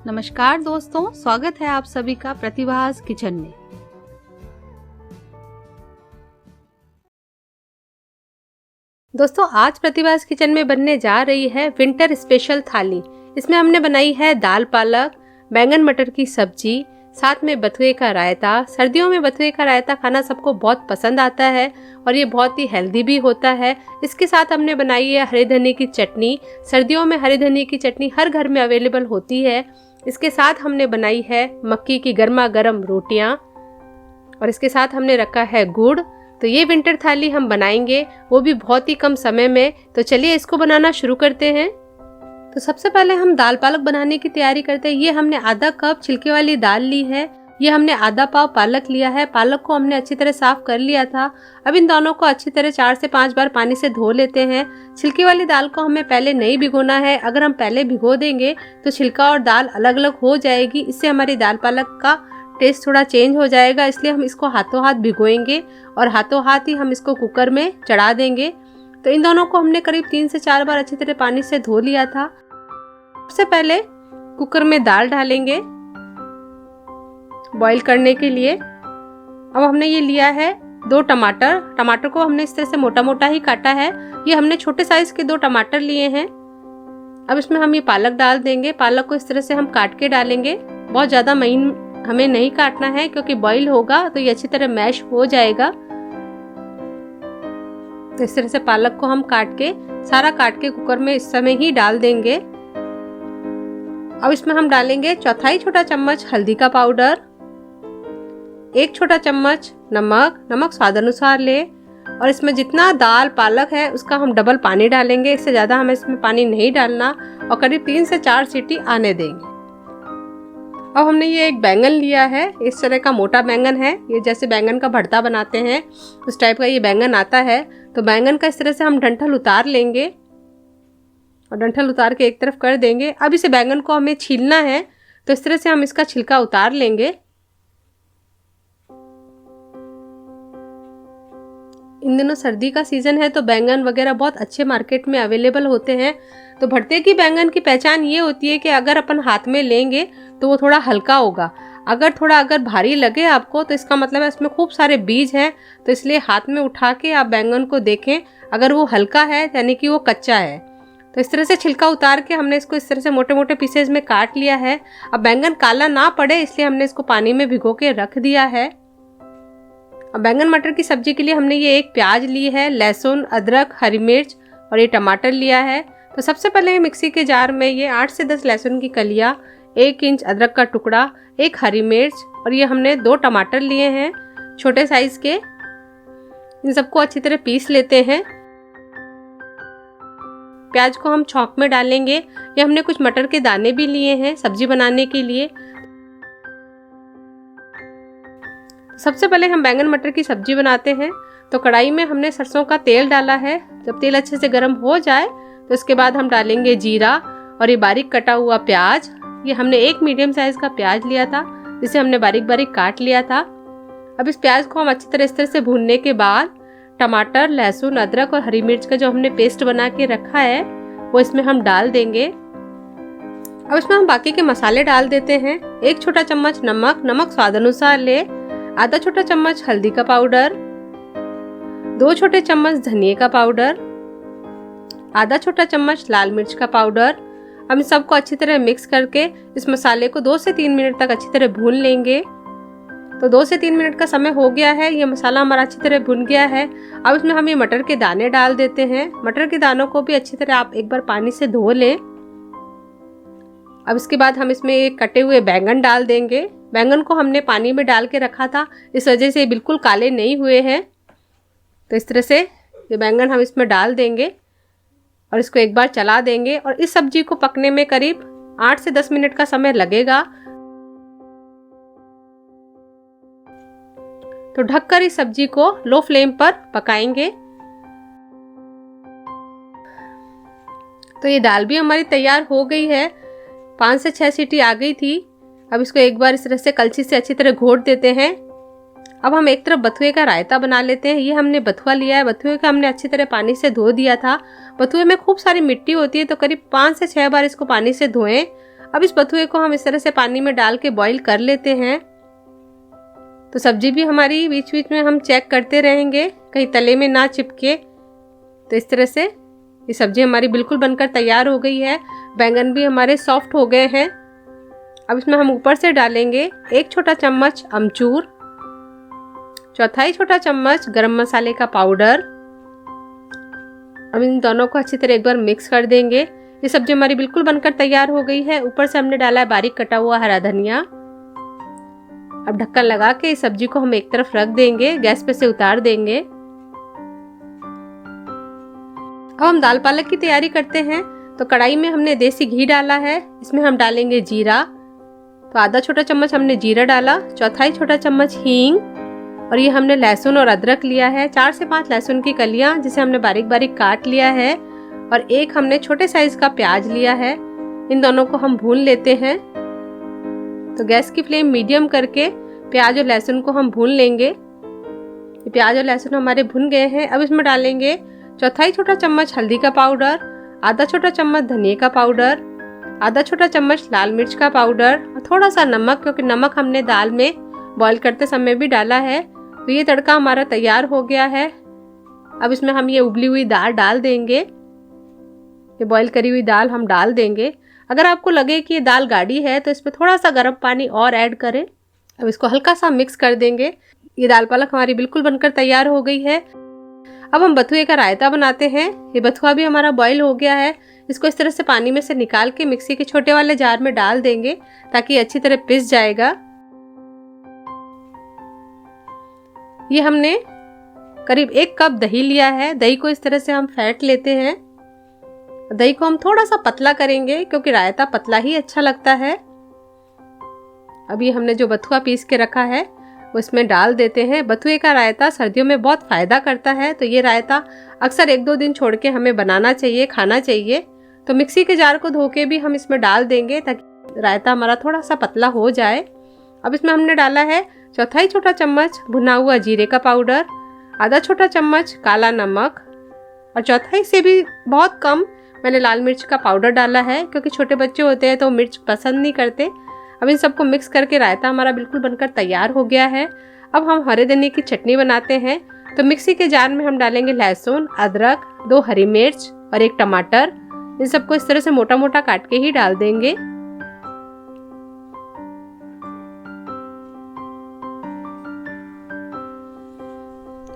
नमस्कार दोस्तों, स्वागत है आप सभी का प्रतिभास किचन में। दोस्तों, आज प्रतिभास किचन में बनने जा रही है विंटर स्पेशल थाली। इसमें हमने बनाई है दाल पालक, बैंगन मटर की सब्जी, साथ में बथुए का रायता। सर्दियों में बथुए का रायता खाना सबको बहुत पसंद आता है और ये बहुत ही हेल्दी भी होता है। इसके साथ हमने बनाई है हरे धनिए की चटनी। सर्दियों में हरे धनिए की चटनी हर घर में अवेलेबल होती है। इसके साथ हमने बनाई है मक्की की गर्मा गर्म रोटियां और इसके साथ हमने रखा है गुड़। तो ये विंटर थाली हम बनाएंगे, वो भी बहुत ही कम समय में। तो चलिए इसको बनाना शुरू करते हैं। तो सबसे पहले हम दाल पालक बनाने की तैयारी करते हैं। ये हमने आधा कप छिलके वाली दाल ली है। ये हमने आधा पाव पालक लिया है। पालक को हमने अच्छी तरह साफ कर लिया था। अब इन दोनों को अच्छी तरह 4 से 5 बार पानी से धो लेते हैं। छिलके वाली दाल को हमें पहले नहीं भिगोना है। अगर हम पहले भिगो देंगे तो छिलका और दाल अलग अलग हो जाएगी। इससे हमारी दाल पालक का टेस्ट थोड़ा चेंज हो जाएगा। इसलिए हम इसको हाथों हाथ भिगोएंगे और हाथों हाथ ही हम इसको कुकर में चढ़ा देंगे। तो इन दोनों को हमने करीब 3 से 4 बार अच्छी तरह पानी से धो लिया था। सबसे पहले कुकर में दाल डालेंगे बॉईल करने के लिए। अब हमने ये लिया है 2 टमाटर। टमाटर को हमने इस तरह से मोटा मोटा ही काटा है। ये हमने छोटे साइज के 2 टमाटर लिए हैं। अब इसमें हम ये पालक डाल देंगे। पालक को इस तरह से हम काट के डालेंगे। बहुत ज़्यादा महीन हमें नहीं काटना है, क्योंकि बॉईल होगा तो ये अच्छी तरह मैश हो जाएगा। तो इस तरह से पालक को हम सारा काट के कुकर में इस समय ही डाल देंगे। अब इसमें हम डालेंगे 1/4 छोटा चम्मच हल्दी का पाउडर, 1 छोटा चम्मच नमक स्वाद अनुसार ले, और इसमें जितना दाल पालक है उसका हम डबल पानी डालेंगे। इससे ज़्यादा हमें इसमें पानी नहीं डालना और करीब 3 से 4 सीटी आने देंगे। अब हमने ये एक बैंगन लिया है। इस तरह का मोटा बैंगन है। ये जैसे बैंगन का भरता बनाते हैं उस टाइप का ये बैंगन आता है। तो बैंगन का इस तरह से हम डंठल उतार लेंगे और डंठल उतार के एक तरफ कर देंगे। अब इसे बैंगन को हमें छीलना है, तो इस तरह से हम इसका छिलका उतार लेंगे। इन दिनों सर्दी का सीजन है तो बैंगन वगैरह बहुत अच्छे मार्केट में अवेलेबल होते हैं। तो भरते की बैंगन की पहचान ये होती है कि अगर अपन हाथ में लेंगे तो वो थोड़ा हल्का होगा। अगर भारी लगे आपको तो इसका मतलब है इसमें खूब सारे बीज हैं। तो इसलिए हाथ में उठा के आप बैंगन को देखें, अगर वो हल्का है यानी कि वो कच्चा है। तो इस तरह से छिलका उतार के हमने इसको इस तरह से मोटे मोटे पीसेज में काट लिया है। अब बैंगन काला ना पड़े इसलिए हमने इसको पानी में भिगो के रख दिया है। अब बैंगन मटर की सब्जी के लिए हमने ये 1 प्याज ली है, लहसुन, अदरक, हरी मिर्च और ये टमाटर लिया है। तो सबसे पहले मिक्सी के जार में ये 8 से 10 लहसुन की कलियां, 1 इंच अदरक का टुकड़ा, 1 हरी मिर्च और ये हमने 2 टमाटर लिए हैं छोटे साइज के। इन सबको अच्छी तरह पीस लेते हैं। प्याज को हम छौंक में डालेंगे। ये हमने कुछ मटर के दाने भी लिए हैं सब्जी बनाने के लिए। सबसे पहले हम बैंगन मटर की सब्जी बनाते हैं। तो कढ़ाई में हमने सरसों का तेल डाला है। जब तेल अच्छे से गर्म हो जाए तो इसके बाद हम डालेंगे जीरा और ये बारीक कटा हुआ प्याज। ये हमने 1 मीडियम साइज का प्याज लिया था, जिसे हमने बारीक बारीक काट लिया था। अब इस प्याज को हम अच्छी तरह इस तरह से भूनने के बाद टमाटर, लहसुन, अदरक और हरी मिर्च का जो हमने पेस्ट बना के रखा है वो इसमें हम डाल देंगे। अब इसमें हम बाकी के मसाले डाल देते हैं। 1 छोटा चम्मच नमक स्वाद अनुसार ले, आधा छोटा चम्मच हल्दी का पाउडर, 2 छोटे चम्मच धनिया का पाउडर, आधा छोटा चम्मच लाल मिर्च का पाउडर। हम इन सबको अच्छी तरह मिक्स करके इस मसाले को 2 से 3 मिनट तक अच्छी तरह भून लेंगे। तो 2 से 3 मिनट का समय हो गया है। ये मसाला हमारा अच्छी तरह भुन गया है। अब इसमें हम ये मटर के दाने डाल देते हैं। मटर के दानों को भी अच्छी तरह आप एक बार पानी से धो लें। अब इसके बाद हम इसमें एक कटे हुए बैंगन डाल देंगे। बैंगन को हमने पानी में डाल के रखा था, इस वजह से बिल्कुल काले नहीं हुए हैं। तो इस तरह से ये बैंगन हम इसमें डाल देंगे और इसको एक बार चला देंगे। और इस सब्जी को पकने में करीब 8 से 10 मिनट का समय लगेगा। तो ढककर इस सब्जी को लो फ्लेम पर पकाएंगे। तो ये दाल भी हमारी तैयार हो गई है। 5 से 6 सीटी आ गई थी। अब इसको एक बार इस तरह से कलछी से अच्छी तरह घोट देते हैं। अब हम एक तरफ बथुए का रायता बना लेते हैं। ये हमने बथुआ लिया है। बथुए का हमने अच्छी तरह पानी से धो दिया था। बथुए में खूब सारी मिट्टी होती है, तो करीब 5 से 6 बार इसको पानी से धोएं। अब इस बथुए को हम इस तरह से पानी में डाल के बॉईल कर लेते हैं। तो सब्जी भी हमारी बीच बीच में हम चेक करते रहेंगे कहीं तले में ना चिपके। तो इस तरह से ये सब्जी हमारी बिल्कुल बनकर तैयार हो गई है। बैंगन भी हमारे सॉफ्ट हो गए हैं। अब इसमें हम ऊपर से डालेंगे 1 छोटा चम्मच अमचूर, 1/4 छोटा चम्मच गरम मसाले का पाउडर। अब इन दोनों को अच्छी तरह एक बार मिक्स कर देंगे। ये सब्जी हमारी बिल्कुल बनकर तैयार हो गई है। ऊपर से हमने डाला है बारीक कटा हुआ हरा धनिया। अब ढक्कन लगा के इस सब्जी को हम एक तरफ रख देंगे, गैस पे से उतार देंगे। अब हम दाल पालक की तैयारी करते हैं। तो कढ़ाई में हमने देसी घी डाला है, इसमें हम डालेंगे जीरा। तो आधा छोटा चम्मच हमने जीरा डाला, 1/4 छोटा चम्मच हींग, और ये हमने लहसुन और अदरक लिया है, 4 से 5 लहसुन की कलियां जिसे हमने बारीक बारीक काट लिया है, और एक हमने छोटे साइज का प्याज लिया है। इन दोनों को हम भून लेते हैं। तो गैस की फ्लेम मीडियम करके प्याज और लहसुन को हम भून लेंगे। प्याज और लहसुन हमारे भुन गए हैं। अब इसमें डालेंगे 1/4 छोटा चम्मच हल्दी का पाउडर, आधा छोटा चम्मच धनिया का पाउडर, आधा छोटा चम्मच लाल मिर्च का पाउडर और थोड़ा सा नमक, क्योंकि नमक हमने दाल में बॉईल करते समय भी डाला है। तो ये तड़का हमारा तैयार हो गया है। अब इसमें हम ये उबली हुई दाल डाल देंगे। ये बॉईल करी हुई दाल हम डाल देंगे। अगर आपको लगे कि ये दाल गाढ़ी है तो इसमें थोड़ा सा गर्म पानी और ऐड करें। अब इसको हल्का सा मिक्स कर देंगे। ये दाल पालक हमारी बिल्कुल बनकर तैयार हो गई है। अब हम बथुए का रायता बनाते हैं। ये बथुआ भी हमारा बॉईल हो गया है। इसको इस तरह से पानी में से निकाल के मिक्सी के छोटे वाले जार में डाल देंगे ताकि अच्छी तरह पिस जाएगा। ये हमने करीब 1 कप दही लिया है। दही को इस तरह से हम फेंट लेते हैं। दही को हम थोड़ा सा पतला करेंगे क्योंकि रायता पतला ही अच्छा लगता है। अभी हमने जो बथुआ पीस के रखा है वो इसमें डाल देते हैं। बथुए का रायता सर्दियों में बहुत फायदा करता है, तो ये रायता अक्सर 1-2 दिन छोड़ के हमें बनाना चाहिए, खाना चाहिए। तो मिक्सी के जार को धो के भी हम इसमें डाल देंगे ताकि रायता हमारा थोड़ा सा पतला हो जाए। अब इसमें हमने डाला है 1/4 छोटा चम्मच भुना हुआ जीरे का पाउडर, आधा छोटा चम्मच काला नमक, और 1/4 से भी बहुत कम मैंने लाल मिर्च का पाउडर डाला है, क्योंकि छोटे बच्चे होते हैं तो मिर्च पसंद नहीं करते। अब इन सबको मिक्स करके रायता हमारा बिल्कुल बनकर तैयार हो गया है। अब हम हरे धनिये की चटनी बनाते हैं। तो मिक्सी के जार में हम डालेंगे लहसुन, अदरक, 2 हरी मिर्च और 1 टमाटर। इन सबको इस तरह से मोटा मोटा काट के ही डाल देंगे।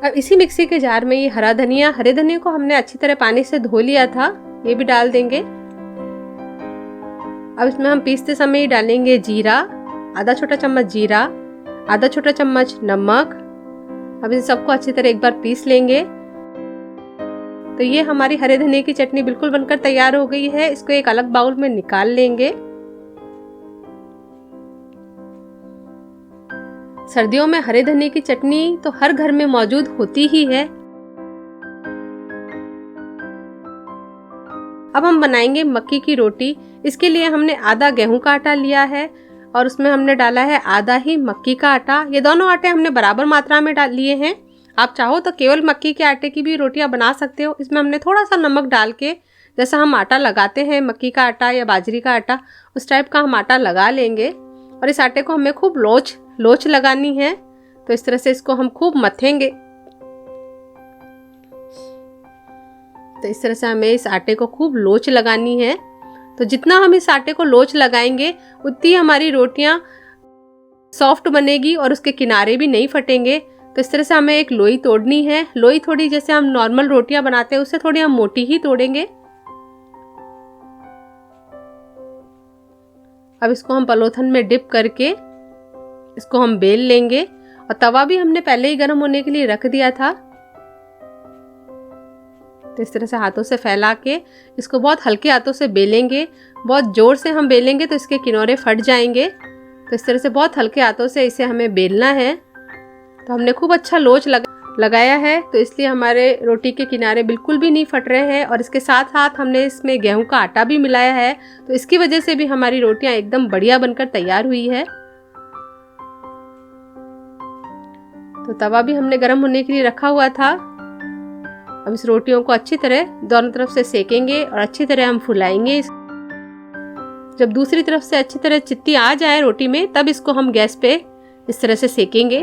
अब इसी मिक्सी के जार में ये हरे धनिया को हमने अच्छी तरह पानी से धो लिया था, ये भी डाल देंगे। अब इसमें हम पीसते समय ही डालेंगे जीरा, आधा छोटा चम्मच जीरा, आधा छोटा चम्मच नमक। अब इन सबको अच्छी तरह एक बार पीस लेंगे। तो ये हमारी हरे धनिये की चटनी बिल्कुल बनकर तैयार हो गई है। इसको एक अलग बाउल में निकाल लेंगे। सर्दियों में हरे धनिये की चटनी तो हर घर में मौजूद होती ही है। अब हम बनाएंगे मक्की की रोटी। इसके लिए हमने आधा गेहूं का आटा लिया है और उसमें हमने डाला है आधा ही मक्की का आटा। ये दोनों आटे हमने बराबर मात्रा में डाल लिए हैं। आप चाहो तो केवल मक्की के आटे की भी रोटियां बना सकते हो। इसमें हमने थोड़ा सा नमक डाल के, जैसा हम आटा लगाते हैं मक्की का आटा या बाजरी का आटा, उस टाइप का हम आटा लगा लेंगे। और इस आटे को हमें खूब लोच लगानी है। तो इस तरह से इसको हम खूब मथेंगे। तो इस तरह से हमें इस आटे को खूब लोच लगानी है। तो जितना हम इस आटे को लोच लगाएंगे उतनी हमारी रोटियां सॉफ्ट बनेगी और उसके किनारे भी नहीं फटेंगे। तो इस तरह से हमें एक लोई तोड़नी है। लोई थोड़ी जैसे हम नॉर्मल रोटियां बनाते हैं उससे थोड़ी हम मोटी ही तोड़ेंगे। अब इसको हम पलोथन में डिप करके इसको हम बेल लेंगे। और तवा भी हमने पहले ही गर्म होने के लिए रख दिया था। तो इस तरह से हाथों से फैला के इसको बहुत हल्के हाथों से बेलेंगे। बहुत जोर से हम बेलेंगे तो इसके किनारे फट जाएंगे। तो इस तरह से बहुत हल्के हाथों से इसे हमें बेलना है। तो हमने खूब अच्छा लोच लगाया है, तो इसलिए हमारे रोटी के किनारे बिल्कुल भी नहीं फट रहे हैं। और इसके साथ साथ हमने इसमें गेहूं का आटा भी मिलाया है, तो इसकी वजह से भी हमारी रोटियां एकदम बढ़िया बनकर तैयार हुई है। तो तवा भी हमने गर्म होने के लिए रखा हुआ था। अब इस रोटियों को अच्छी तरह दोनों तरफ से सेकेंगे और अच्छी तरह हम फुलाएंगे। जब दूसरी तरफ से अच्छी तरह चित्ती आ जाए रोटी में, तब इसको हम गैस पे इस तरह से सेकेंगे।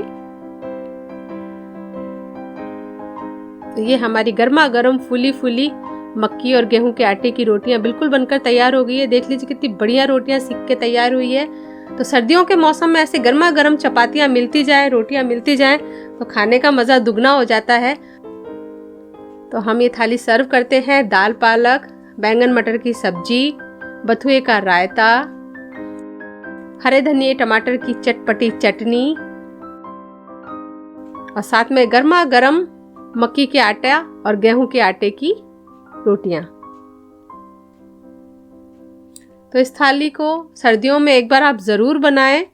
तो ये हमारी गर्मा गर्म फूली फूली मक्की और गेहूं के आटे की रोटियां बिल्कुल बनकर तैयार हो गई है। देख लीजिए कितनी बढ़िया रोटियां सीख के तैयार हुई है। तो सर्दियों के मौसम में ऐसे गर्मा गर्म चपातियां मिलती जाए, रोटियां मिलती जाए, तो खाने का मज़ा दुगना हो जाता है। तो हम ये थाली सर्व करते हैं। दाल पालक, बैंगन मटर की सब्जी, बथुए का रायता, हरे धनिए टमाटर की चटपटी चटनी और साथ में गर्मा गर्म मक्की के आटा और गेहूं के आटे की रोटियां। तो इस थाली को सर्दियों में एक बार आप ज़रूर बनाएं।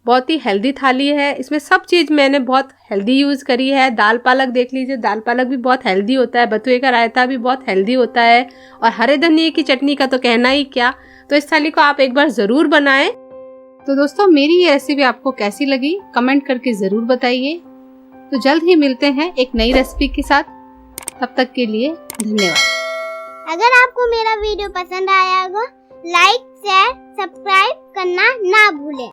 बहुत ही हेल्दी थाली है। इसमें सब चीज़ मैंने बहुत हेल्दी यूज़ करी है। दाल पालक देख लीजिए, दाल पालक भी बहुत हेल्दी होता है, बथुए का रायता भी बहुत हेल्दी होता है और हरे धनिए की चटनी का तो कहना ही क्या। तो इस थाली को आप एक बार ज़रूर बनाएं। तो दोस्तों, मेरी ये रेसिपी आपको कैसी लगी कमेंट करके ज़रूर बताइए। तो जल्द ही मिलते हैं एक नई रेसिपी के साथ। तब तक के लिए धन्यवाद। अगर आपको मेरा वीडियो पसंद आया होगा, लाइक, शेयर, सब्सक्राइब करना ना भूलें।